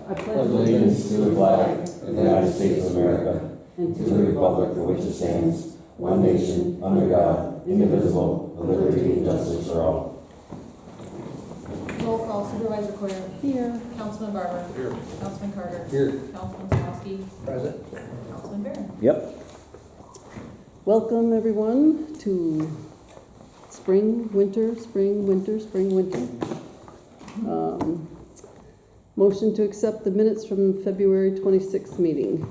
I pledge allegiance to the flag of the United States of America and and to the republic for which it stands, one nation, under God, indivisible, with liberty and justice for all. Roll call, Supervisor Coyer. Here. Councilman Barber. Here. Councilman Carter. Here. Councilman Samowski. Present. Councilman Barron. Yep. Welcome, everyone, to spring, winter, spring, winter, spring, winter. Motion to accept the minutes from February 26th meeting.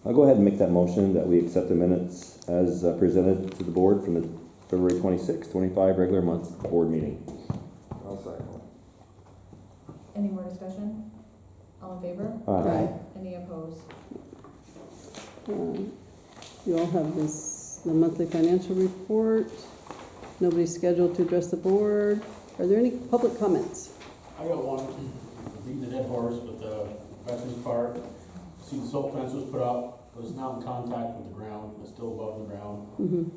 I'll go ahead and make that motion that we accept the minutes as presented to the board from the February 26, 25 regular month board meeting. I'll second. Any more discussion? All in favor? Aye. Any opposed? You all have the monthly financial report. Nobody's scheduled to address the board. Are there any public comments? I got one, beating the dead horse with the Veterans Park. See, the silt fence was put up, but it's not in contact with the ground, it's still above the ground.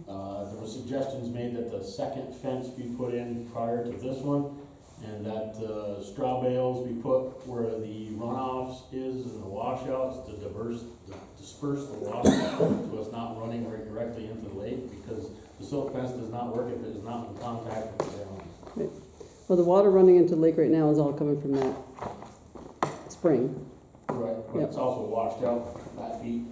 There were suggestions made that the second fence be put in prior to this one, and that straw bales be put where the runoffs is and the washouts to disperse the water, so it's not running right directly into the lake, because the silt fence does not work if it is not in contact with the ground. Well, the water running into the lake right now is all coming from that spring. Right, but Yep. it's also washed out that deep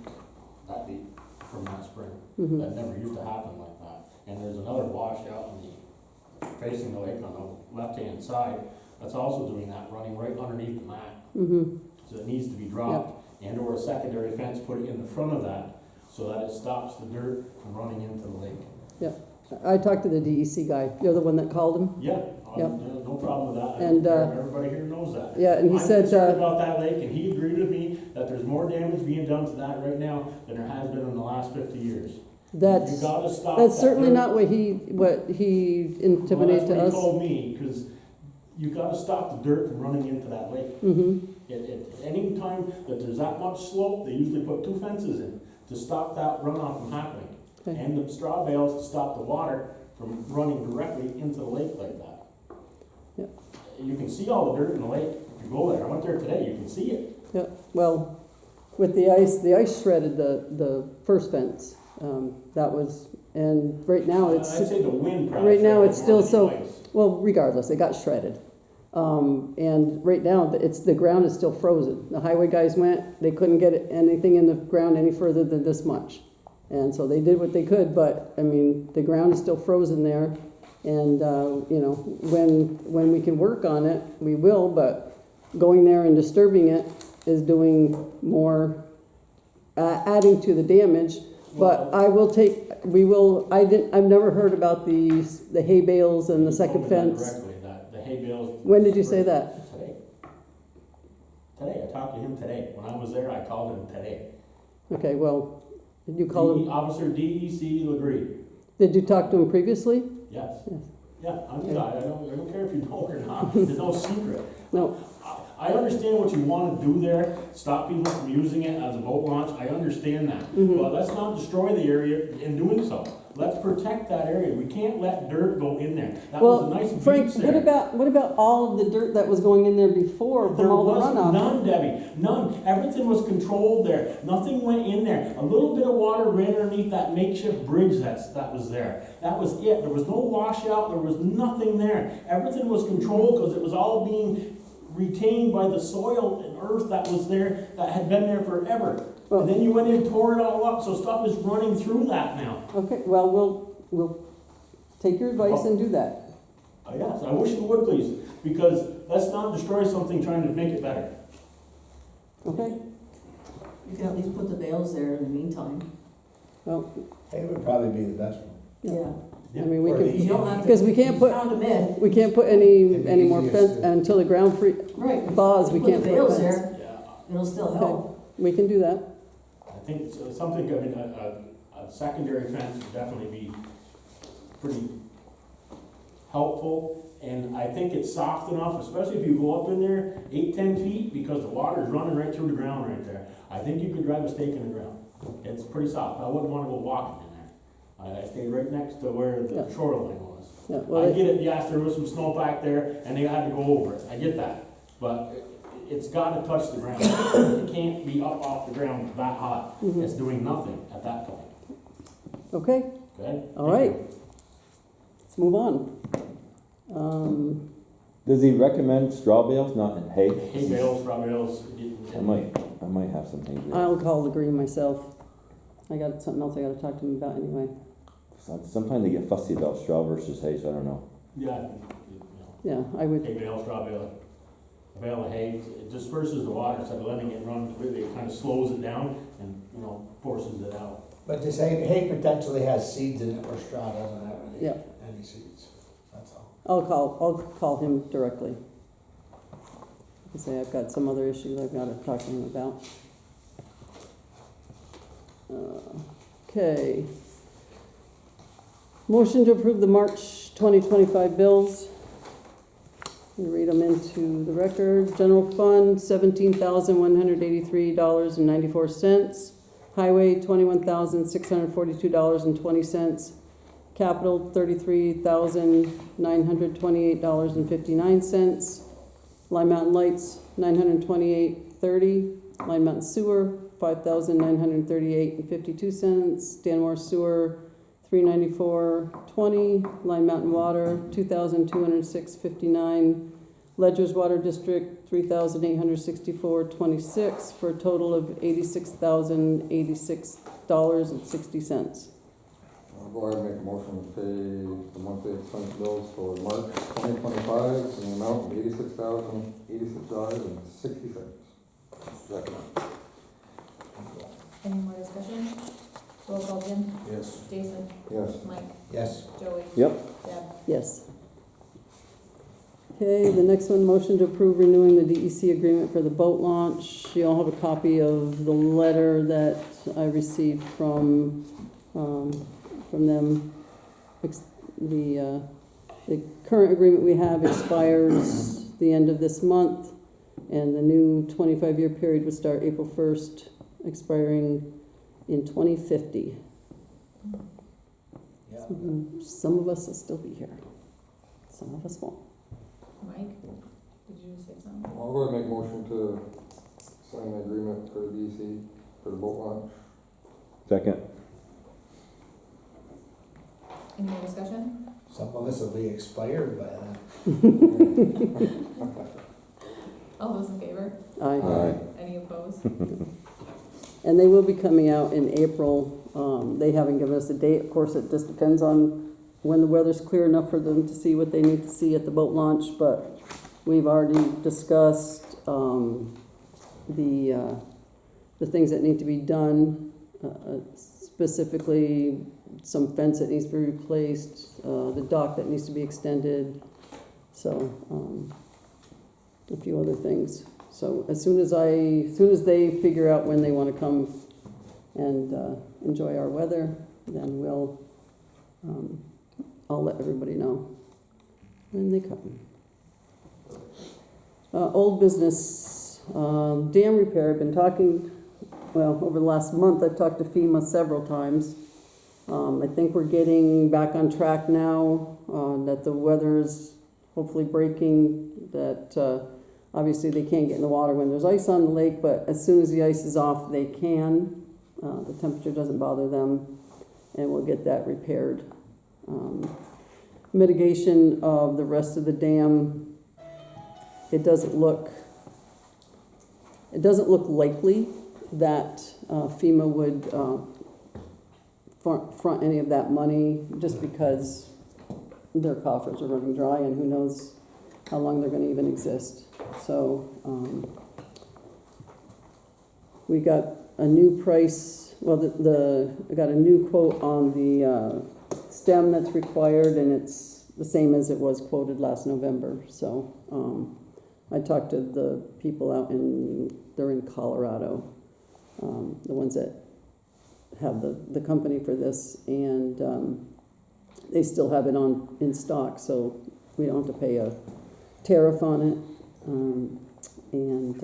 from that spring. Mhm. That never used to happen like that. And there's another washout on the, facing the lake on the left-hand side, that's also doing that, running right underneath the mat. Mm-hmm. So it needs to be dropped, and or a secondary fence put in the front of that, so that it stops the dirt from running into the lake. I talked to the DEC guy. You're the one that called him? Yeah, Yep. no problem with that. And, everybody here knows that. Yeah, and he I'm said, concerned about that lake, and he agreed with me that there's more damage being done to that right now than there has been in the last 50 years. You that's gotta stop. that's that certainly dirt. not what he intimated to Well, that's what he us. told me, because you gotta stop the dirt from running into that lake. Mm-hmm. Any time that there's that much slope, they usually put 2 fences in to stop that runoff from happening. Okay. And the straw bales to stop the water from running directly into the lake like that. Yep. You can see all the dirt in the lake if you go there. I went there today, you can see it. Yeah. Well, with the ice shredded the first fence. That was, and right now it's I'd say the wind probably. right now shredded it's more still than so. twice. Well, regardless, it got shredded. And right now, the ground is still frozen. The highway guys went, they couldn't get anything in the ground any further than this much. And so they did what they could, but, I mean, the ground is still frozen there. And, you know, when we can work on it, we will, but going there and disturbing it is doing more, adding to the damage. But I've never heard about the hay bales and the He second told me that fence. directly, that the hay bales. When did you say that? Today, I talked to him today. When I was there, I called him today. Okay, well, did you call him, Officer DEC Legree. did you talk to him previously? Yes. Yes. Yeah, I'm the guy. I don't care if you know it or not. There's no secret. No, I understand what you want to do there, stop people from using it as a boat launch. I understand that. Mhm. But let's not destroy the area in doing so. Let's protect that area. We can't let dirt go in there. That was a well, nice Frank, beach there. what about all of the dirt that was going in there before There from all the was runoff? none, Debbie, none. Everything was controlled there. Nothing went in there. A little bit of water ran underneath that makeshift bridge that was there. That was it. There was no washout. There was nothing there. Everything was controlled because it was all being retained by the soil and earth that was there, that had been there forever. Well- And then you went in and tore it all up, so stuff is running through that now. Okay, well, we'll take your advice and do that. Yes, I wish you would please, because let's not destroy something trying to make it better. Okay, You can at least put the bales there in the meantime. well, Hay would probably be the best one. Yeah. I mean, we Or can, the- You don't have to. because we can't put, Pound them in. we can't put It'd any be more easiest fence to- until the ground Right. thaws, we Put the can't put bales fence. there, Yeah. it'll still Okay, help. we can do that. I think it's something, I mean, a secondary fence would definitely be pretty helpful. And I think it's soft enough, especially if you go up in there 8-10 feet, because the water is running right through the ground right there. I think you could drive a stake in the ground. It's pretty soft. I wouldn't want to go walking in there. I stayed right next to where the Yeah. shoreline was. Yeah, well, I get it, yes, there was some snow back there, and they had to go over it. I get that. But it's gotta touch the ground. It can't be up off the ground that high. Mhm. It's doing nothing at that point, Okay, okay? all right. Let's move on. Does he recommend straw bales, not hay? Hay bales, straw bales. I might have some hay bales. I'll call the green myself. I got something else I gotta talk to him about anyway. Sometimes they get fussy about straw versus hay, so I don't know. Yeah, Yeah, I would, hay bale, straw bale, a bale of hay, it disperses the water, instead of letting it run completely, it kind of slows it down and, forces it out. But this hay potentially has seeds in it where straw doesn't have any, Yeah. any seeds, that's all. I'll call him directly. I say I've got some other issues I've gotta talk to him about. Okay. Motion to approve the March 2025 bills. We read them into the record. General Fund, $17,183.94. Highway, $21,642.20. Capital, $33,928.59. Lime Mountain Lights, $928.30. Lime Mountain Sewer, $5,938.52. Danmore Sewer, $394.20. Lime Mountain Water, $2,206.59. Ledgers Water District, $3,864.26, for a total of $86,086.60. I'll go ahead and make a motion to pay the monthly expense bills for March 2025 in the amount of $86,086.60. Second. Any more discussion? Roll call, Jim? Yes. Jason? Yes. Mike? Yes. Joey? Yep. Deb? Yes. Okay, the next one, motion to approve renewing the DEC agreement for the boat launch. You all have a copy of the letter that I received from them. The current agreement we have expires the end of this month, and the new 25-year period would start April 1st, expiring in 2050. Yeah. Some of us will still be here. Some of us won't. Mike? Did you say something? I'll go ahead and make a motion to sign the agreement for the DC for the boat launch. Second. Any more discussion? Some of us will be expired by then. All those in favor? Aye. Aye. Any opposed? And they will be coming out in April. They haven't given us a date. Of course, it just depends on when the weather's clear enough for them to see what they need to see at the boat launch. But we've already discussed the things that need to be done, specifically some fence that needs to be replaced, the dock that needs to be extended, so a few other things. So as soon as they figure out when they want to come and enjoy our weather, then I'll let everybody know when they come. Old business, dam repair. I've been talking, over the last month, I've talked to FEMA several times. I think we're getting back on track now, that the weather is hopefully breaking, that obviously they can't get in the water when there's ice on the lake, but as soon as the ice is off, they can. The temperature doesn't bother them, and we'll get that repaired. Mitigation of the rest of the dam, it doesn't look likely that FEMA would front any of that money, just because their coffers are running dry, and who knows how long they're going to even exist. So we got a new price. Well, I got a new quote on the stem that's required, and it's the same as it was quoted last November. So I talked to the people they're in Colorado, the ones that have the company for this, and they still have it in stock, so we don't have to pay a tariff on it. And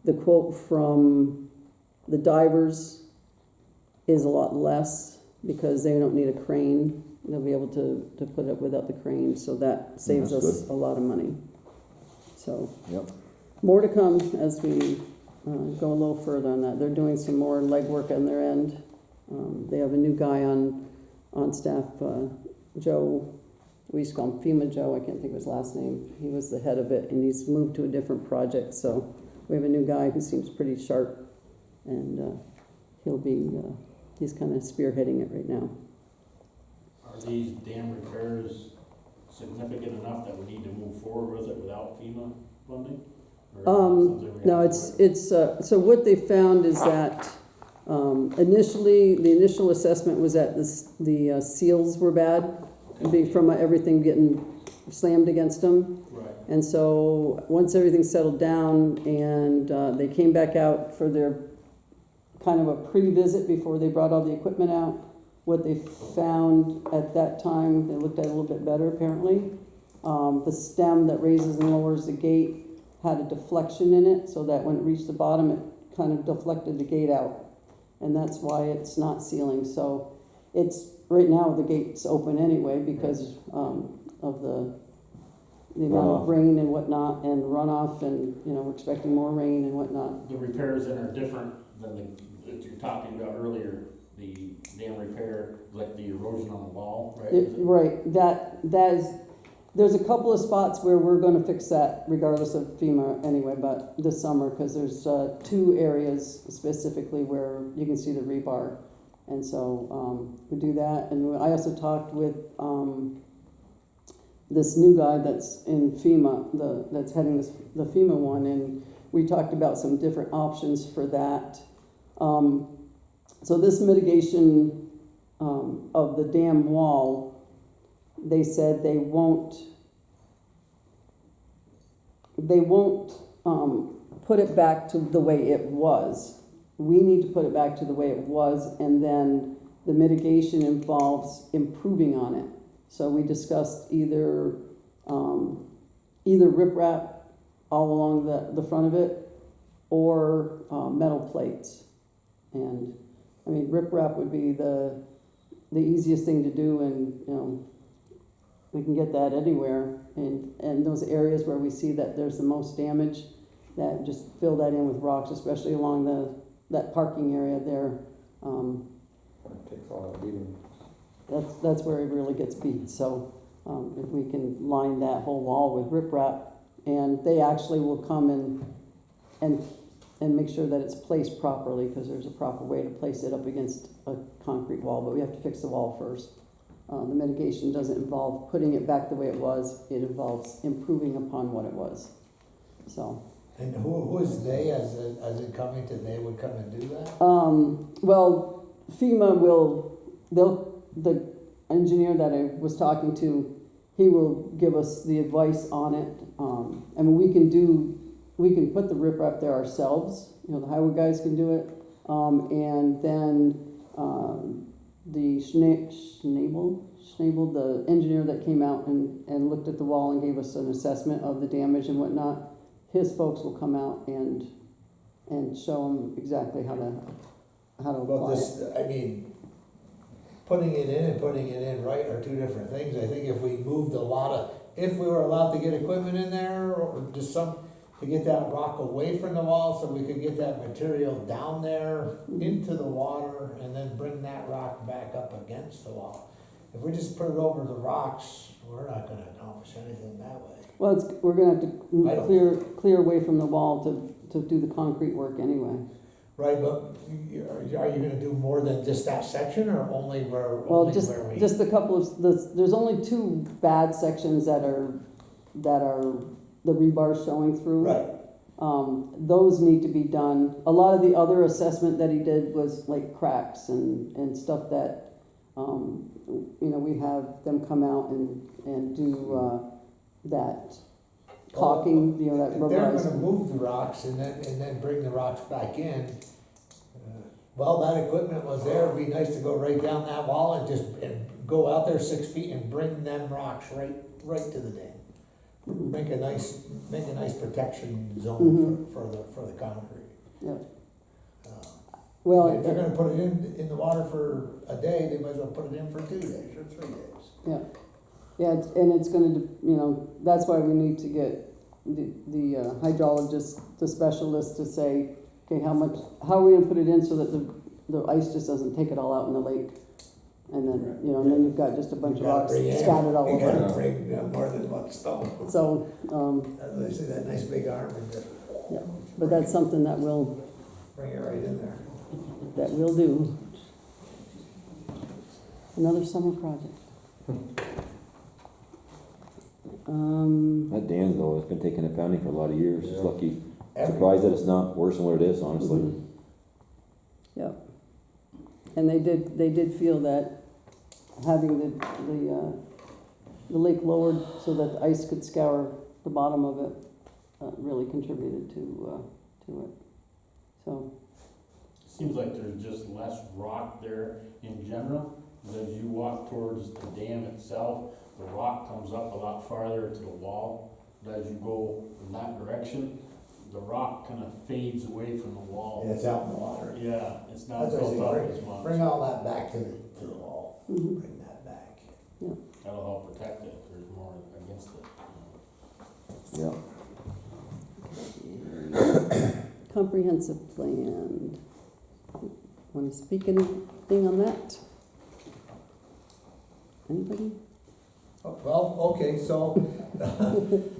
the quote from the divers is a lot less, because they don't need a crane. They'll be able to put it up without the crane, so that saves That's us good. a lot of money. So Yep. more to come as we go a little further on that. They're doing some more legwork on their end. They have a new guy on staff, Joe, we used to call him FEMA Joe, I can't think of his last name. He was the head of it, and he's moved to a different project, so we have a new guy who seems pretty sharp, and he'll be, he's kind of spearheading it right now. Are these dam repairs significant enough that we need to move forward with it without FEMA funding? Or is it something we No, have to it's, so what they found is that initially, the initial assessment was that the seals were bad, from everything getting slammed against them. Right. And so, once everything settled down and they came back out for their kind of a pre-visit before they brought all the equipment out, what they found at that time, they looked at it a little bit better apparently. The stem that raises and lowers the gate had a deflection in it, so that when it reached the bottom, it kind of deflected the gate out. And that's why it's not sealing. So it's, right now the gate's open anyway because of the amount of rain and whatnot and runoff, and we're expecting more rain and whatnot. The repairs that are different than that you're talking about earlier, the dam repair, like the erosion on the wall, right? Right, that is, there's a couple of spots where we're gonna fix that regardless of FEMA anyway, but this summer, because there's 2 areas specifically where you can see the rebar. And so we do that, and I also talked with this new guy that's in FEMA, that's heading the FEMA one, and we talked about some different options for that. So this mitigation of the dam wall, they said they won't put it back to the way it was. We need to put it back to the way it was, and then the mitigation involves improving on it. So we discussed either riprap all along the front of it, or metal plates. And I mean, riprap would be the easiest thing to do, and we can get that anywhere. And those areas where we see that there's the most damage, that just fill that in with rocks, especially along that parking area there. It takes all that beating. That's where it really gets beat. So if we can line that whole wall with riprap, and they actually will come and make sure that it's placed properly, because there's a proper way to place it up against a concrete wall, but we have to fix the wall first. The mitigation doesn't involve putting it back the way it was, it involves improving upon what it was. So. And who is they, as it coming to, they would come and do that? Well, FEMA the engineer that I was talking to, he will give us the advice on it. I mean, we can put the riprap there ourselves, the highway guys can do it. And then, the Schnabel, the engineer that came out and looked at the wall and gave us an assessment of the damage and whatnot, his folks will come out and show them exactly how to Well, apply it. I mean, putting it in and putting it in right are 2 different things. I think if we moved if we were allowed to get equipment in there, or just to get that rock away from the wall, so we could get that material down there into the water, and then bring that rock back up against the wall. If we just put it over the rocks, we're not gonna accomplish anything that way. Well, we're gonna have to clear away from the wall to do the concrete work anyway. Right, but are you gonna do more than just that section, or only where? Well, just a couple of, there's only 2 bad sections that are the rebar showing through. Right. Those need to be done. A lot of the other assessment that he did was like cracks and stuff that, we have them come out and do that caulking, that If they're gonna rubberized. move the rocks and then bring the rocks back in, well, that equipment was there, it'd be nice to go right down that wall and go out there 6 feet and bring them rocks right to the dam. Make a nice protection zone for the concrete. Yeah. Well, if they're gonna put it in the water for a day, they might as well put it in for 2 days or 3 days. Yeah, and it's gonna, that's why we need to get the hydrologist, the specialist to say, okay, how are we gonna put it in so that the ice just doesn't take it all out in the lake? And then, you know, and then you've got just a bunch of rocks scattered all You over. gotta bring more than one stone. So, As they say, that nice big arm and just yeah, but that's something that we'll bring it right in there. do. Another summer project. That Dan's though, it's been taking a pounding for a lot of years. It's Yeah. lucky. Surprised that it's not worse than what it is, honestly. Yeah. And they did feel that having the lake lowered so that the ice could scour the bottom of it, really contributed to it. So, Seems like there's just less rock there in general, but as you walk towards the dam itself, the rock comes up a lot farther to the wall. But as you go in that direction, the rock kind of fades away from the wall. Yeah, it's out in the water. Yeah, it's not That's what built I up say, as much. bring all that back to the wall, mhm. bring that back. That'll help protect it if there's more against it. Yeah. Comprehensive plan. Want to speak anything on that? Anybody? Oh, well, okay, so,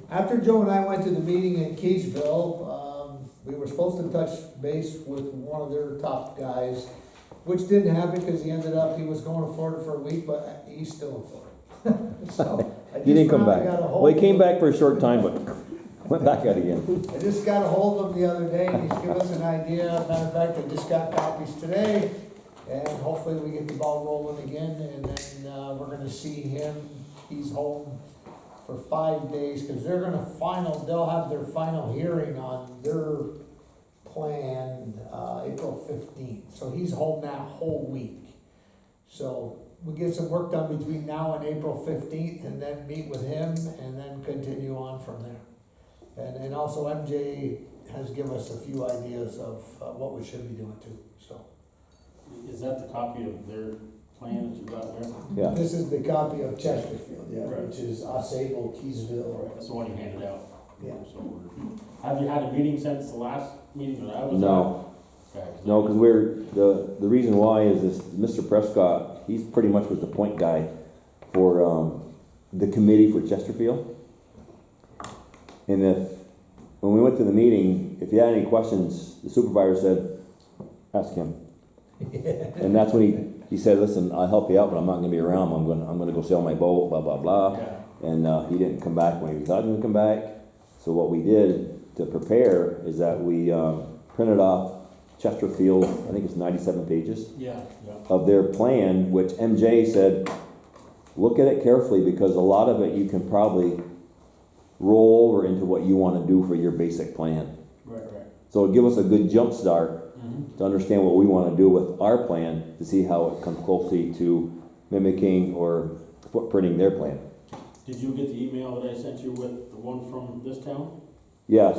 after Joe and I went to the meeting in Keysville, we were supposed to touch base with one of their top guys, which didn't happen because he was going to Florida for a week, but he's still in Florida. So, I He didn't just come finally back. got a hold Well, he of came him. back for a short time, but went back out again. I just got a hold of him the other day, and he's given us an idea. Matter of fact, I just got copies today, and hopefully we get the ball rolling again, and then, we're gonna see him. He's home for 5 days, cause they'll have their final hearing on their plan, April 15th. So he's home that whole week. So we'll get some work done between now and April 15th, and then meet with him, and then continue on from there. And also MJ has given us a few ideas of what we should be doing too, so. Is that the copy of their plan that you got there? Yeah. This is the copy of Chesterfield, yeah, Right. which is Osable, Keysville. That's the one you handed out. Yeah. So, have you had a meeting since the last meeting that I was at? No, Okay, 'cause no, because the reason why is this, Mr. Prescott, he's pretty much was the point guy for, the committee for Chesterfield. And when we went to the meeting, if you had any questions, the supervisor said, ask him. And that's when he said, listen, I'll help you out, but I'm not gonna be around, I'm gonna go sail my boat, blah, blah, blah. Yeah. And, he didn't come back when he thought he was gonna come back. So what we did to prepare is that we, printed off Chesterfield, I think it's 97 pages Yeah, yeah. of their plan, which MJ said, look at it carefully because a lot of it you can probably roll over into what you want to do for your basic plan. Right. So it'll give us a good jump start Mm-hmm. to understand what we want to do with our plan to see how it comes closely to mimicking or footprinting their plan. Did you get the email that I sent you with the one from this town Yes,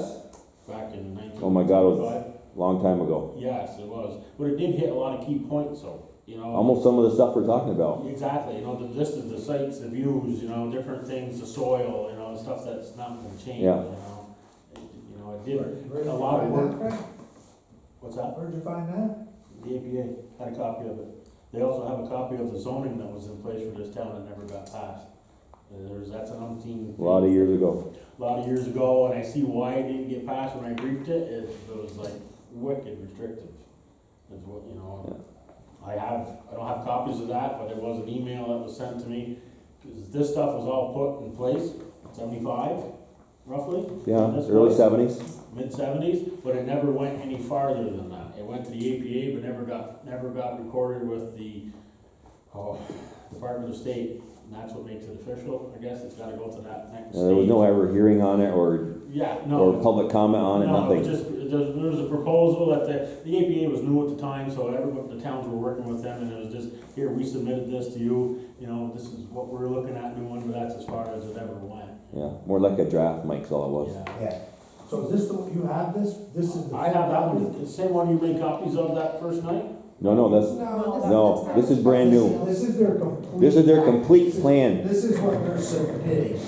back in 1975? Oh my God, it was a long time ago. Yes, it was. But it did hit a lot of key points, though. You know. Almost some of the stuff we're talking about. Exactly. You know, the distance, the sites, the views. You know, different things, the soil. You know, stuff that's not going to change. Yeah. You know, it did a lot of work. What's that? Where'd you find that? The APA had a copy of it. They also have a copy of the zoning that was in place for this town that never got passed. That's an umpteen. A lot of years ago. A lot of years ago, and I see why it didn't get passed when I briefed it. It was like wicked restrictive. Is what, you know. Yeah. I don't have copies of that, but there was an email that was sent to me. 'Cause this stuff was all put in place, 75, roughly. Yeah, This early was 70s. Mid-70s, but it never went any farther than that. It went to the APA, but never got recorded with the, Department of State. And that's what makes it official, I guess. It's gotta go to that next stage. There was no ever hearing on it or public comment on it, No, nothing. it was just, there was a proposal that the APA was new at the time, so everyone, the towns were working with them, and it was just, here, we submitted this to you, you know, this is what we're looking at doing, but that's as far as it ever went. Yeah, more like a draft, Mike's all it was. Yeah. Yeah. So is this you have this? This is the. I have that one, the same one you made copies of that first night? No, this is brand new. This is their complete. This is their complete plan. This is what they're submitting.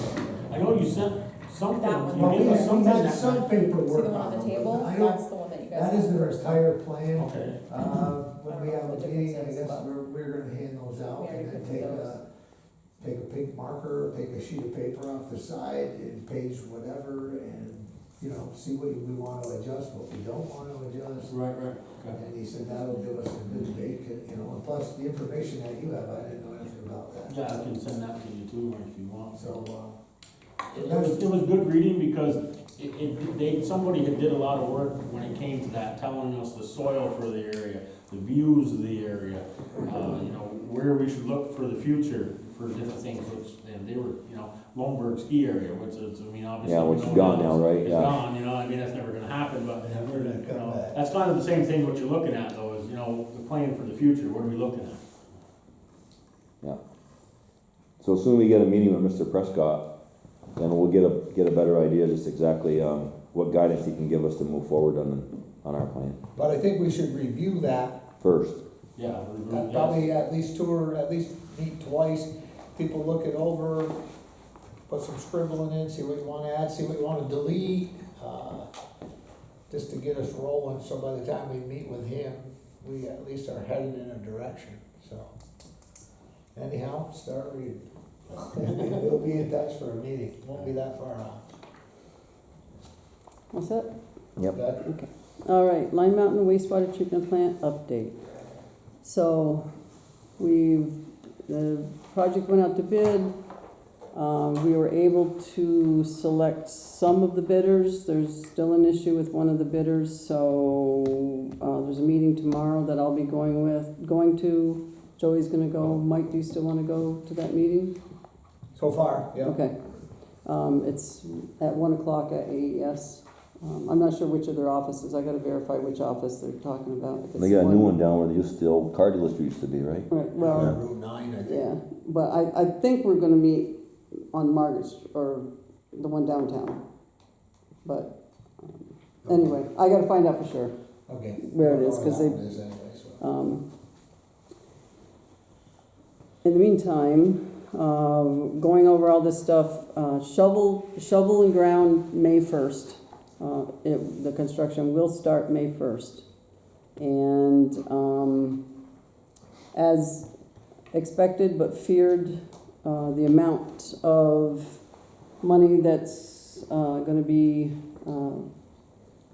I know you sent Something, That one you right gave there. us We something had that some night. paperwork See the one on the it, table? but I don't, That's the one that you guys that have. is their entire plan. Okay, When we I don't have know a what the meeting, I difference is, guess but- we're gonna hand those out We already and then put take those. take a pink marker, take a sheet of paper off the side and page whatever and, you know, see what we wanna adjust, what we don't wanna adjust. right, okay. And he said that'll give us a good date, you know, and plus the information that you have, I didn't know anything about that. Yeah, I can send that to you too, if you want. So, It was good reading because somebody had did a lot of work when it came to that, telling us the soil for the area, the views of the area, you know, where we should look for the future for different things, which, and they were, you know, Lombard ski area, which is, I mean, obviously. Yeah, we which is know gone now, right? It's Yeah. gone, you know, I mean, that's never gonna happen, but, Never gonna you come know, back. that's kind of the same thing what you're looking at though, is, you know, the plan for the future, what are we looking at? So as soon as we get a meeting with Mr. Prescott, then we'll get a better idea just exactly, what guidance he can give us to move forward on our plan. but I think we should review that, First, Yeah. probably at least at least meet twice, people look it over, put some scribbling in, see what you wanna add, see what you wanna delete, just to get us rolling, so by the time we meet with him, we at least are headed in a direction, so. Anyhow, start reading. We'll be in touch for a meeting, won't be that far off. What's that? yep. That- All right, Line Mountain wastewater treatment plant update. So, the project went out to bid. We were able to select some of the bidders. There's still an issue with one of the bidders, so, there's a meeting tomorrow that I'll be going to. Joey's gonna go. Mike, do you still wanna go to that meeting? So far, yeah. Okay. It's at 1 o'clock at AES. I'm not sure which of their offices. I gotta verify which office they're talking about. If it's They got a the new one down where the old car dealership used to be, right? Right, Well, well, Route 9, I think. yeah, but I think we're gonna meet on Margaret, or the one downtown. But, anyway, I gotta find out for sure. Okay. Where it is, 'cause they- That one is anyway, so. In the meantime, going over all this stuff, shovel and ground May 1st. The construction will start May 1st. And as expected but feared, the amount of money that's going to be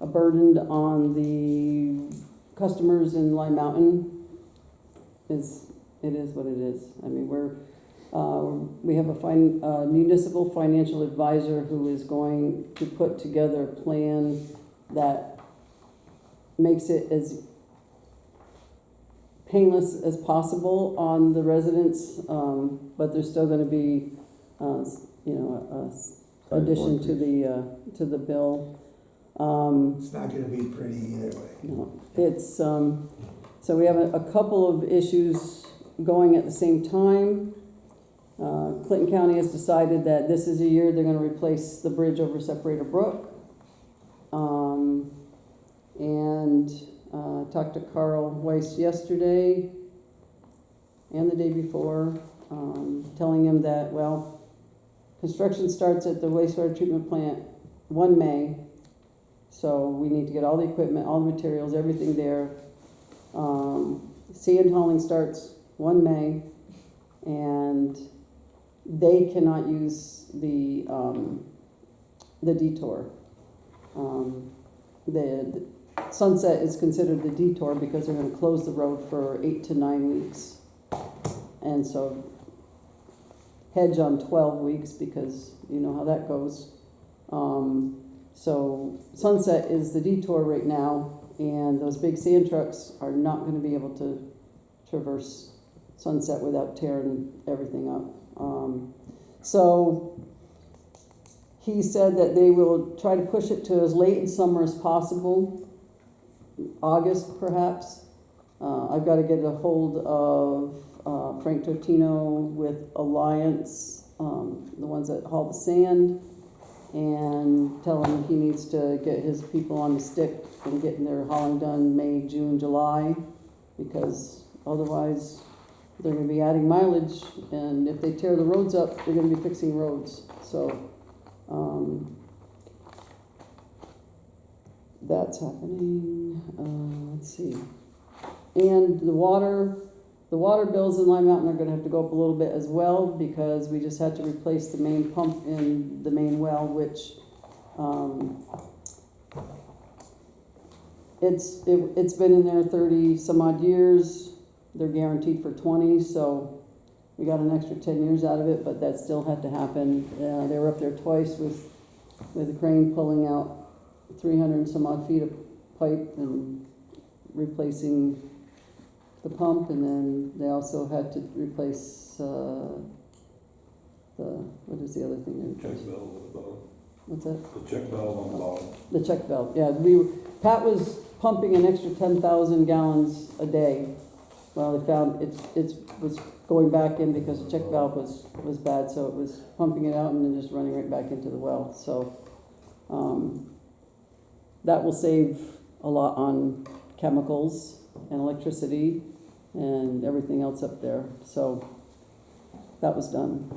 burdened on the customers in Lime Mountain it is what it is. I mean, we have a municipal financial advisor who is going to put together a plan that makes it as painless as possible on the residents, but there's still gonna be, addition to the bill. It's not gonna be pretty either way. No, it's, so we have a couple of issues going at the same time. Clinton County has decided that this is a year they're gonna replace the bridge over Separator Brook. And talked to Carl Weiss yesterday and the day before, telling him that, well, construction starts at the wastewater treatment plant 1 May. So we need to get all the equipment, all the materials, everything there. Sand hauling starts 1 May, and they cannot use the detour. The Sunset is considered the detour because they're gonna close the road for 8 to 9 weeks. And so hedge on 12 weeks because you know how that goes. So Sunset is the detour right now, and those big sand trucks are not gonna be able to traverse Sunset without tearing everything up. So he said that they will try to push it to as late in summer as possible, August perhaps. I've got to get a hold of Frank Totino with Alliance, the ones that haul the sand, and tell him he needs to get his people on the stick and getting their hauling done May, June, July, because otherwise they're going to be adding mileage, and if they tear the roads up, they're going to be fixing roads. So That's happening, let's see. And the water bills in Lime Mountain are gonna have to go up a little bit as well, because we just had to replace the main pump in the main well, which, it's been in there 30 some odd years. They're guaranteed for 20, so we got an extra 10 years out of it, but that still had to happen. They were up there twice with a crane pulling out 300 and some odd feet of pipe and replacing the pump, and then they also had to replace, what is the other thing? Check valve on the bottom. What's that? The check valve on the bottom. The check valve, yeah. Pat was pumping an extra 10,000 gallons a day. Well, they found it was going back in because the check valve was bad, so it was pumping it out and then just running right back into the well. So that will save a lot on chemicals and electricity and everything else up there. So that was done.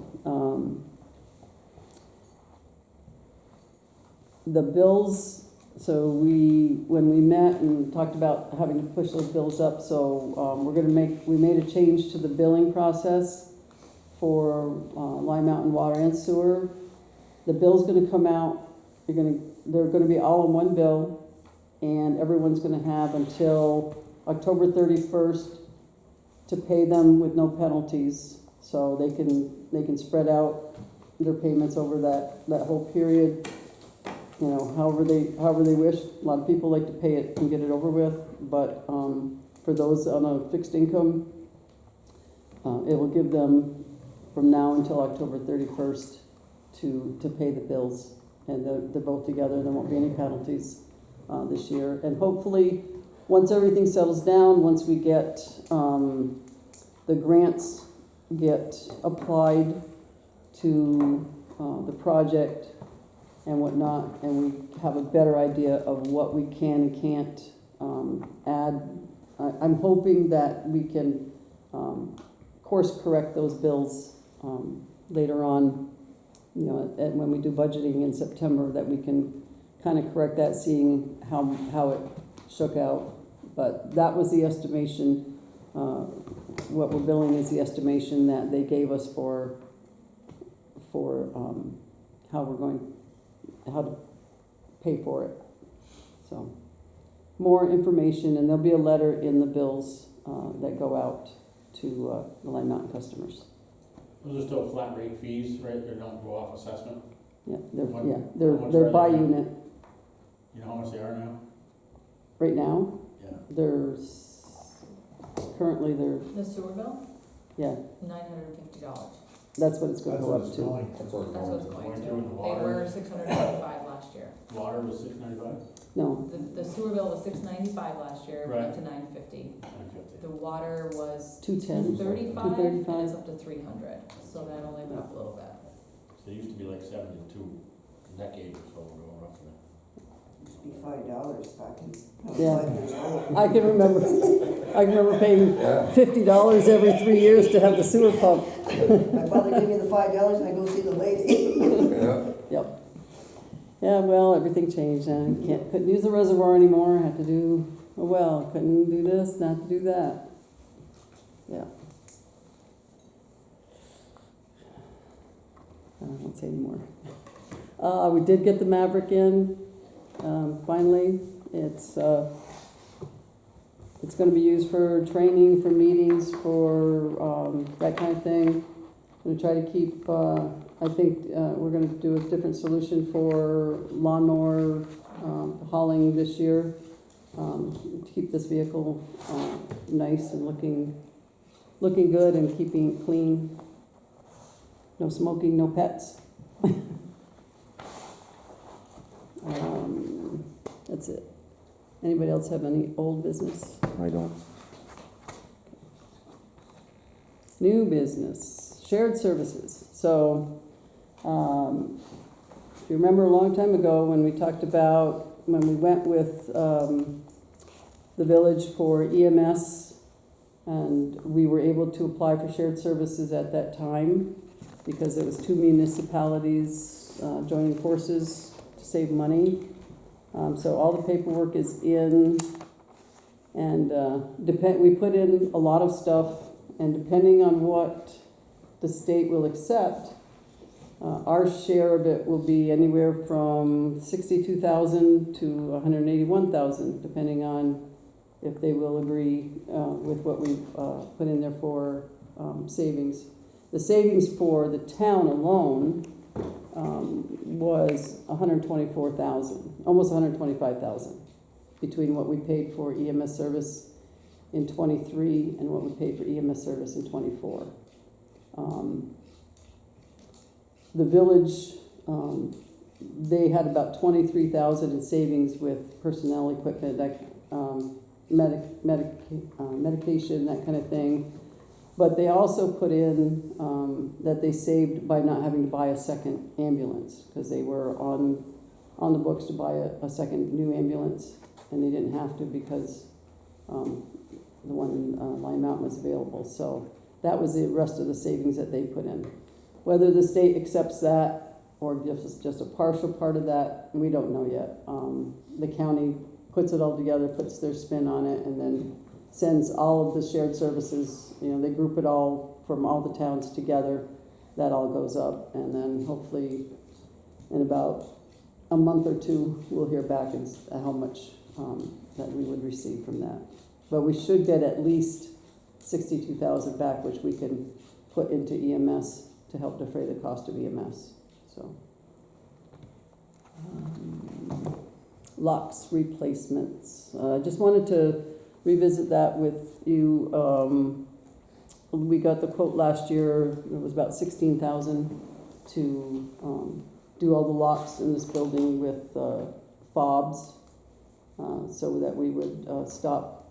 The bills, so when we met and talked about having to push those bills up, so we made a change to the billing process for Lime Mountain Water and Sewer. The bill's gonna come out, they're gonna be all in one bill, and everyone's gonna have until October 31st to pay them with no penalties, so they can spread out their payments over that whole period, you know, however they wish. A lot of people like to pay it and get it over with, but for those on a fixed income, it will give them from now until October 31st to pay the bills, and they're both together. There won't be any penalties this year, and hopefully, once everything settles down, once we get the grants get applied to the project and whatnot, and we have a better idea of what we can and can't add. I'm hoping that we can course correct those bills later on, you know, and when we do budgeting in September, that we can kind of correct that, seeing how it shook out. But that was the estimation. What we're billing is the estimation that they gave us for how to pay for it. So more information, and there'll be a letter in the bills that go out to the Lime Mountain customers. Those are still flat rate fees, right? They don't go off assessment. Yeah, How much they're are by they now? unit You know how much they are now? right now. Yeah. Currently The sewer bill, yeah, $950. that's what it's going to That's go what up it's to. going. That's what That's what it's it's going Going to. through with the They water. were $695 last year. Water was $695, No, The sewer bill was $695 last year, went up to $950. $950. The water was 210. $235, and $235. it's up to $300. So that only went up a little bit. So it used to be like 72 a decade or so ago, roughly. Used to be $5 back in, Yeah. 5 years old. I can remember paying Yeah. $50 every 3 years to have the sewer pump. My father gave me the $5 and I go see the lady. Yeah. Yep. Yeah, well, everything changed. I couldn't use the reservoir anymore. Had to do a well. Couldn't do this, not to do that. Yeah. I won't say anymore. We did get the Maverick in, finally. It's going to be used for training, for meetings, for that kind of thing. I'm going to try to keep, I think we're going to do a different solution for lawnmower hauling this year, to keep this vehicle nice and looking good and keeping it clean. No smoking, no pets. That's it. Anybody else have any old business? I don't. New business, shared services. So, if you remember a long time ago when we talked about, when we went with the village for EMS, and we were able to apply for shared services at that time, because it was 2 municipalities joining forces to save money. So all the paperwork is in, and we put in a lot of stuff, and depending on what the state will accept, our share of it will be anywhere from 62,000 to 181,000, depending on if they will agree with what we put in there for savings. The savings for the town alone was 124,000, almost 125,000, between what we paid for EMS service in '23 and what we paid for EMS service in '24. The village, they had about 23,000 in savings with personnel equipment, that medication, that kind of thing. But they also put in that they saved by not having to buy a second ambulance, because they were on the books to buy a second new ambulance, and they didn't have to because the one in Lime Mountain was available. So that was the rest of the savings that they put in. Whether the state accepts that or just a partial part of that, we don't know yet. The county puts it all together, puts their spin on it, and then sends all of the shared services. They group it all from all the towns together. That all goes up, and then hopefully in about a month or two, we'll hear back as how much that we would receive from that. But we should get at least 62,000 back, which we can put into EMS to help defray the cost of EMS. So, locks replacements. I just wanted to revisit that with you. We got the quote last year. It was about 16,000 to do all the locks in this building with fobs, so that we would stop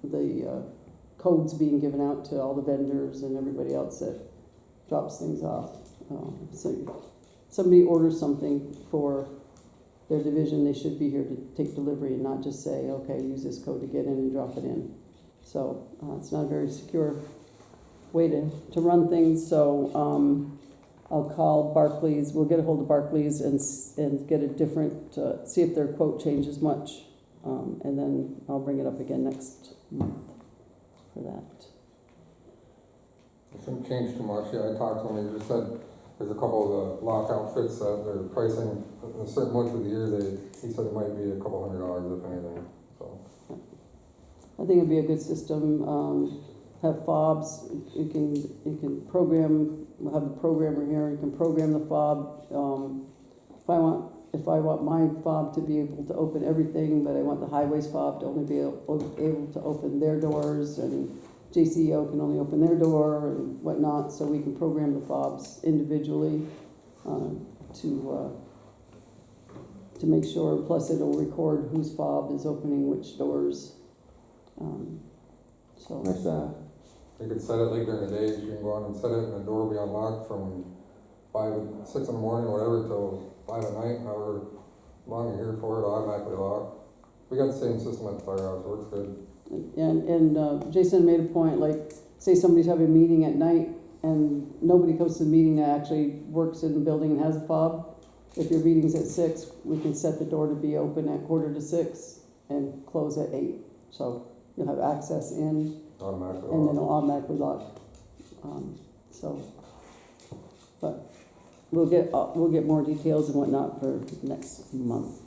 the codes being given out to all the vendors and everybody else that drops things off. So if somebody orders something for their division, they should be here to take delivery and not just say, okay, use this code to get in and drop it in. So it's not a very secure way to run things. So I'll call Barclays. We'll get a hold of Barclays and get a different, see if their quote changes much. And then I'll bring it up again next month for that. It shouldn't change too much. Yeah, I talked to him, he just said there's a couple of the lock outfits that they're pricing a certain month of the year. He said it might be a couple $100 if anything, so. I think it'd be a good system. Have fobs. You can program. We'll have the programmer here. You can program the fob. If I want my fob to be able to open everything, but I want the highways fob to only be able to open their doors, and JCO can only open their door and whatnot. So we can program the fobs individually to make sure. Plus, it'll record whose fob is opening which doors. So. Nice. You could set it like during the day, you can go on and set it and the door will be unlocked from 6 in the morning, whatever, till 5 at night, however long you're here for, it'll automatically lock. We got the same system at the firehouse, works good. And Jason made a point, like, say somebody's having a meeting at night and nobody comes to the meeting that actually works in the building and has a fob. If your meeting's at 6, we can set the door to be open at 5:45 and close at 8. So you'll have access in. Automatically And then lock. it'll automatically lock. But we'll get more details and whatnot for next month.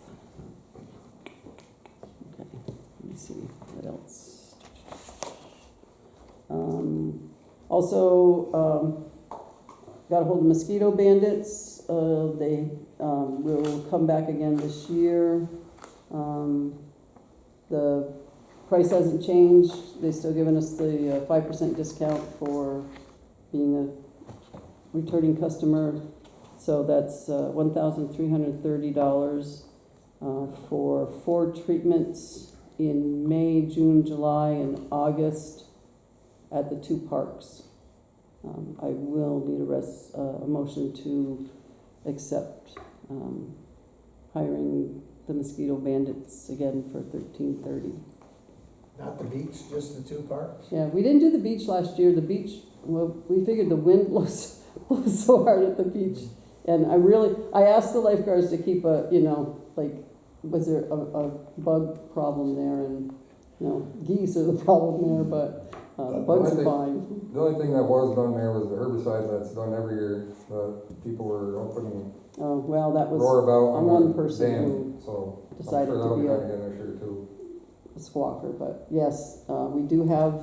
Okay, let me see what else. Also, got a hold of mosquito bandits. They will come back again this year. The price hasn't changed. They're still giving us the 5% discount for being a returning customer. So that's $1,330 for 4 treatments in May, June, July, and August at the 2 parks. I will need a motion to accept hiring the mosquito bandits again for $1,330. Not the beach, just the 2 parks? Yeah, we didn't do the beach last year. The beach, well, we figured the wind blows so hard at the beach. And I asked the lifeguards to keep a, like, was there a bug problem there? And, geese are the problem there, but the bugs are fine. The only thing that was done there was the herbicide that's done every year, people were opening Oh, well, that was roar about on on one the person dam, so I'm decided sure to that'll be be a done again this year too. squawker, but yes, we do have,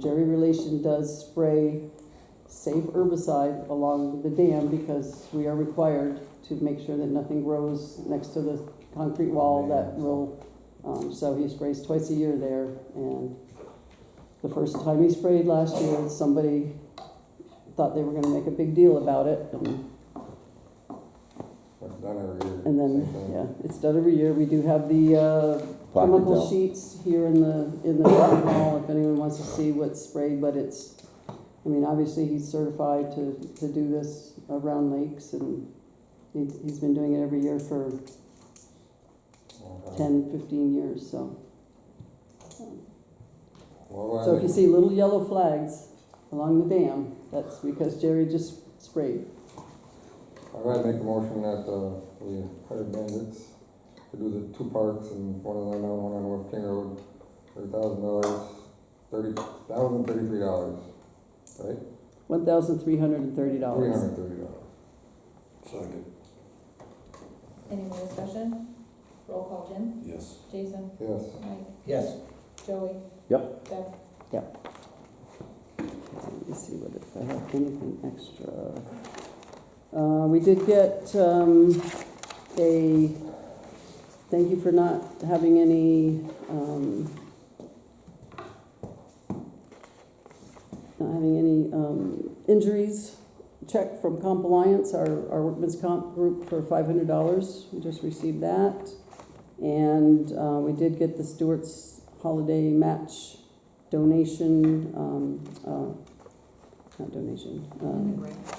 Jerry Relation does spray safe herbicide along the dam because we are required to make sure that nothing grows next to the concrete wall that will, so he sprays twice a year there. And the first time he sprayed last year, somebody thought they were gonna make a big deal about it, That's done every year. and then, Same thing. yeah, it's done every year. We do have the, Placards chemical out. sheets here in the town hall, if anyone wants to see what's sprayed, but it's, obviously he's certified to do this around lakes, and he's been doing it every year for Okay. 10, 15 years, so. Well, So if you see little yellow flags along the dam, that's because Jerry just sprayed. I'm gonna make a motion that, we hire bandits to do the two parks and one on one on North King Road, $30,000, $33, right? $1,330. $330. Second. Any more discussion? Roll call, Jim? Yes. Jason? Yes. Mike? Yes. Joey? Yep. Deb? Let me see if I have anything extra. We did get thank you for not having any, injuries check from Comp Alliance, our workman's comp group, for $500. We just received that. And we did get the Stewart's Holiday Match donation, not donation,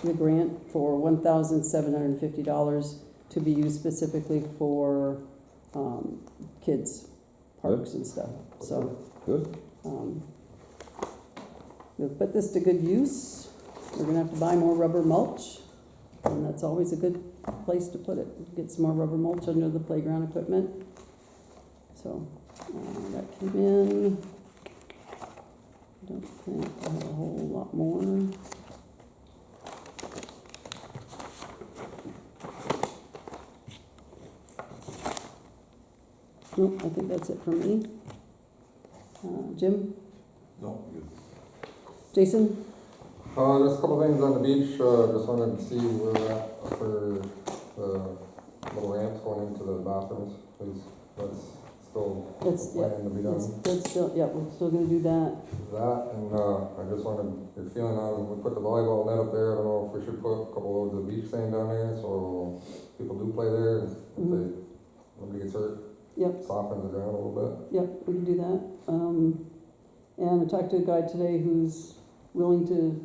the grant for $1,750 to be used specifically for kids' parks and stuff. So Good. we'll put this to good use. We're gonna have to buy more rubber mulch, and that's always a good place to put it. Get some more rubber mulch under the playground equipment. So that came in. I don't think I have a whole lot more. Nope, I think that's it for me. Jim? No, good. Jason? There's a couple things on the beach, just wanted to see where we're at for the little ramps going into the bathrooms, please. That's still That's, yeah, planning to be done. that's still, yeah, we're still gonna do that. That, and, I just wanted your feeling on, we put the volleyball net up there, I don't know if we should put a couple loads of beach sand down there, so people do play there, and if they, nobody gets hurt. Yep. Softens the ground a little bit. Yep, we can do that. And I talked to a guy today who's willing to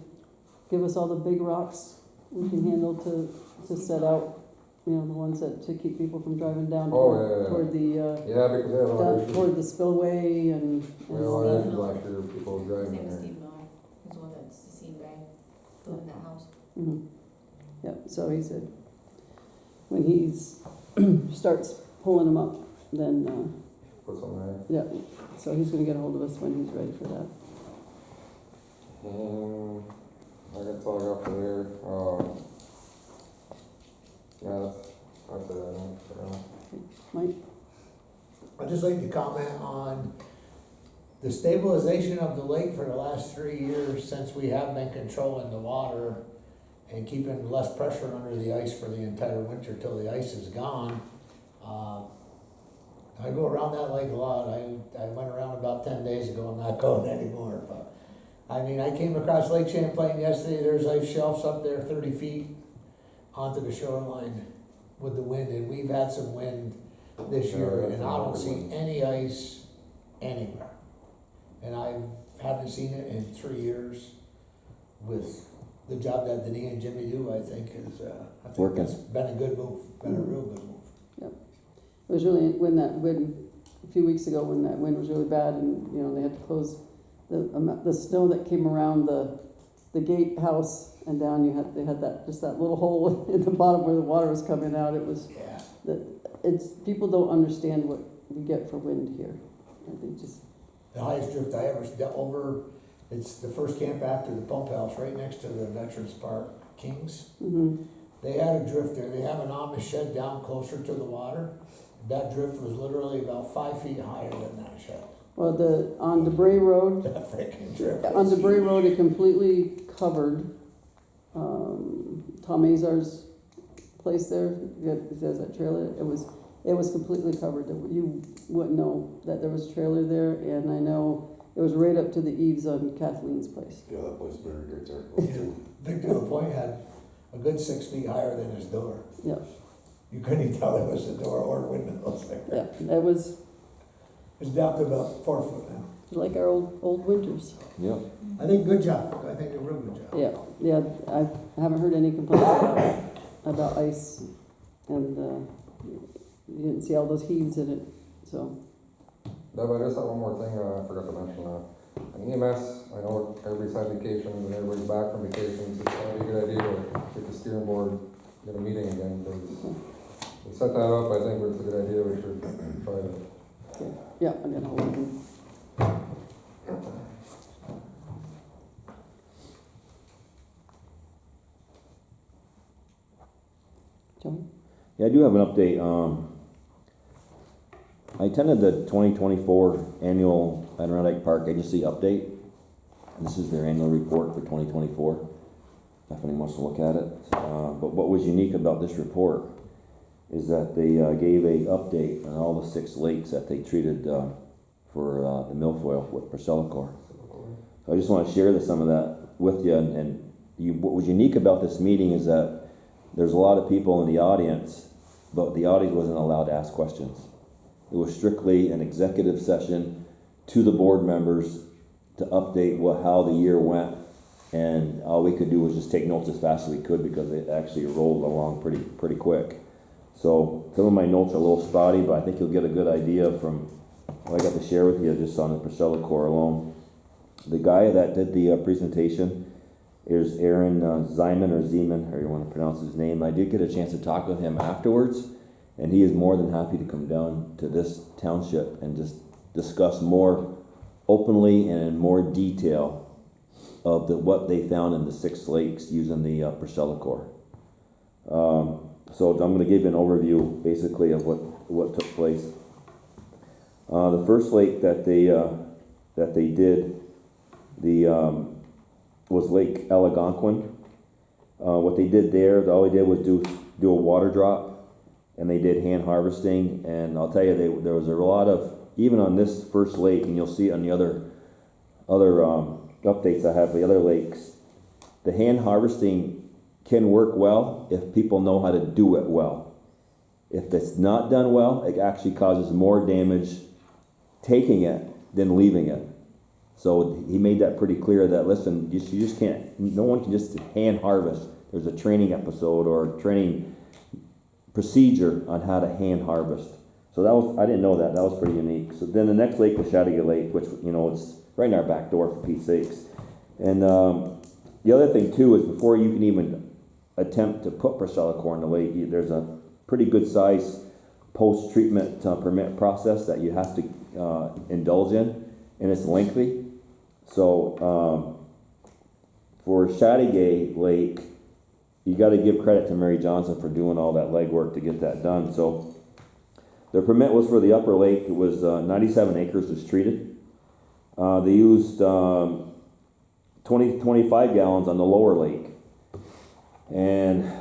give us all the big rocks we can handle to set out, the ones that, to keep people from driving down Oh, yeah. toward the, Yeah, because they have a lot of down issues. toward the spillway and We had a lot of stuff. issues last year, people His driving name is there. Steve Miller. He's the one that's the scene guy, lived in that house. Mhm. Yep, so he said, when he's, starts pulling them up, then, Put some there. yeah, so he's gonna get a hold of us when he's ready for that. That's all I got for there. Yeah, that's it, I think, for now. Mike? I'd just like to comment on the stabilization of the lake for the last 3 years since we have been controlling the water and keeping less pressure under the ice for the entire winter till the ice is gone. I go around that lake a lot. I went around about 10 days ago. I'm not going anymore, but I came across Lake Champlain yesterday. There's ice shelves up there 30 feet onto the shoreline with the wind, and we've had some wind this year, and I don't see any ice anywhere. And I haven't seen it in 3 years with the job that Denise and Jimmy do. I think Working. that's been a good move, been a real good move. It was really, a few weeks ago, when that wind was really bad and, they had to close the snow that came around the the gatehouse, and down they had that, just that little hole in the bottom where the water was coming out. It was, Yeah. people don't understand what we get for wind here. And they just, The highest drift I ever dealt over, it's the first camp after the pump house, right next to the Veterans Park Kings. They had a drift there. They have an Amish shed down closer to the water. That drift was literally about 5 feet higher than that shed. well, on Debray Road, That freaking drift. on was Debray huge. Road, it completely covered, Tom Azar's place there, he has that trailer, it was completely covered. You wouldn't know that there was a trailer there, and I know it was right up to the eaves on Kathleen's place. Yeah, that place buried right there. Close to. Victor LaPointe had a good 6 feet higher than his door. Yeah, You couldn't even tell there was a door or windows there. yeah, it was It's down to about 4 foot now. like our old winters. Yep. I think good job. I think a real good job. Yeah, I haven't heard any complaints about ice, and, you didn't see all those heaves in it, so. Deb, I just have one more thing, I forgot to mention, an EMS, I know everybody's had vacations and everybody's back from vacations, it's probably a good idea to get the steering board, get a meeting again, because we set that up, I think it's a good idea, we should try to. Yeah, I'm gonna hold them. Joey? Yeah, I do have an update. I attended the 2024 annual Adirondack Park Agency update. This is their annual report for 2024. Definitely wants to look at it. But what was unique about this report is that they gave a update on all the 6 lakes that they treated for the milfoil with Priscillacor. So I just want to share some of that with you. And what was unique about this meeting is that there's a lot of people in the audience, but the audience wasn't allowed to ask questions. It was strictly an executive session to the board members to update how the year went, and all we could do was just take notes as fast as we could because it actually rolled along pretty quick. So some of my notes are a little spotty, but I think you'll get a good idea from what I got to share with you just on the Priscillacor alone. The guy that did the presentation is Aaron Zeman, or Zeman, or you want to pronounce his name. I did get a chance to talk with him afterwards, and he is more than happy to come down to this township and just discuss more openly and in more detail of what they found in the 6 lakes using the Priscillacor. So I'm going to give you an overview, basically, of what took place. The first lake that they did was Lake Algonquin. What they did there, all they did was do a water drop, and they did hand harvesting. And I'll tell you, there was a lot of, even on this first lake, and you'll see it on the other updates I have for the other lakes, the hand harvesting can work well if people know how to do it well. If it's not done well, it actually causes more damage taking it than leaving it. So he made that pretty clear that, listen, you just can't, no one can just hand harvest. There's a training episode or training procedure on how to hand harvest. So I didn't know that. That was pretty unique. So then the next lake was Chateauguay Lake, which, it's right in our back door, for Pete's sakes. And the other thing too is, before you can even attempt to put Priscillacor in the lake, there's a pretty good size post-treatment permit process that you have to indulge in, and it's lengthy. So for Chateauguay Lake, you got to give credit to Mary Johnson for doing all that legwork to get that done. So the permit was for the upper lake. It was 97 acres was treated. They used 20 to 25 gallons on the lower lake. And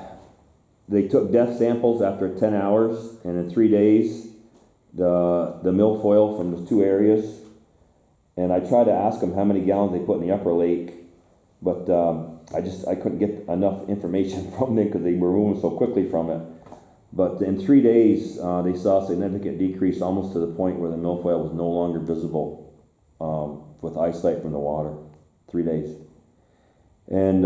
they took depth samples after 10 hours, and in 3 days, the milfoil from the 2 areas. And I tried to ask them how many gallons they put in the upper lake, but I couldn't get enough information from them because they were moving so quickly from it. But in 3 days, they saw a significant decrease, almost to the point where the milfoil was no longer visible with eyesight from the water. 3 days. And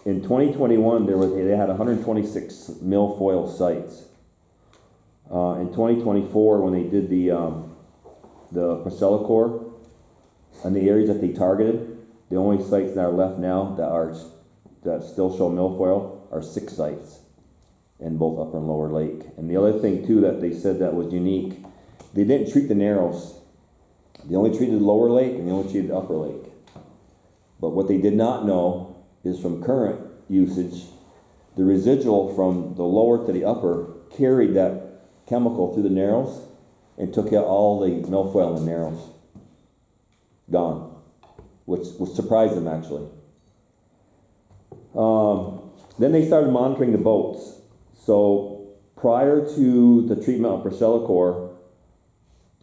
in 2021, they had 126 milfoil sites. In 2024, when they did the Priscillacor, and the areas that they targeted, The only sites that are left now that still show milfoil are 6 sites in both Upper and Lower Lake. And the other thing too that they said that was unique, they didn't treat the narrows. They only treated Lower Lake and they only treated Upper Lake. But what they did not know is from current usage, the residual from the lower to the upper carried that chemical through the narrows and took out all the milfoil in the narrows. Gone. Which surprised them actually. Then they started monitoring the boats. So prior to the treatment of Priscilla,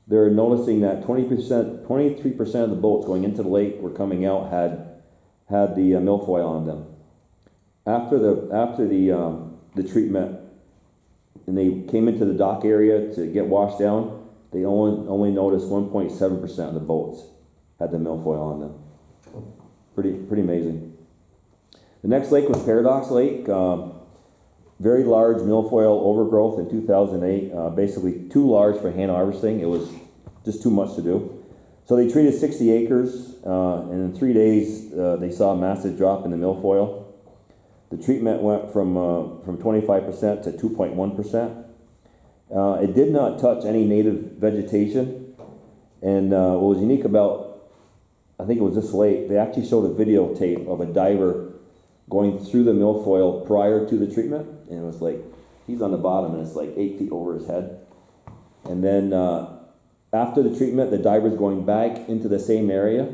they're noticing that 23% of the boats going into the lake were coming out had the milfoil on them. After the treatment, and they came into the dock area to get washed down, they only noticed 1.7% of the boats had the milfoil on them. Pretty amazing. The next lake was Paradox Lake. Very large milfoil overgrowth in 2008. Basically too large for hand harvesting. It was just too much to do. So they treated 60 acres, and in 3 days they saw a massive drop in the milfoil. The treatment went from 25% to 2.1%. It did not touch any native vegetation, and what was unique about, I think it was this lake, they actually showed a videotape of a diver going through the milfoil prior to the treatment, and it was like, he's on the bottom and it's like 8 feet over his head. And then after the treatment, the diver's going back into the same area,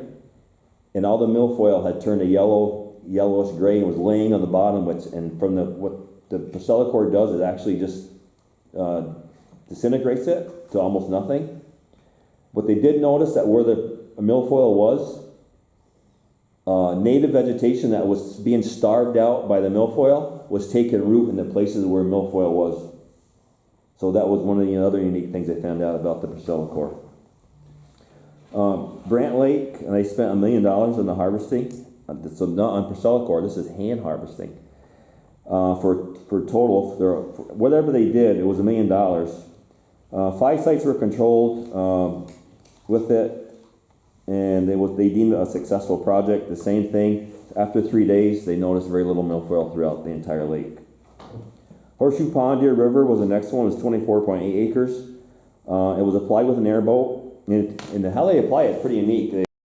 and all the milfoil had turned a yellowish gray and was laying on the bottom, and from what the Priscilla does, it actually just disintegrates it to almost nothing. What they did notice that where the milfoil was, native vegetation that was being starved out by the milfoil was taking root in the places where milfoil was. So that was one of the other unique things they found out about the Priscilla. Brant Lake, and they spent $1 million on the harvesting. So not on Priscilla, this is hand harvesting. For total, whatever they did, it was $1 million. 5 sites were controlled with it, and they deemed it a successful project. The same thing, after 3 days, they noticed very little milfoil throughout the entire lake. Horseshoe Pond Deer River was the next one. It was 24.8 acres. It was applied with an airboat, and how they apply it is pretty unique.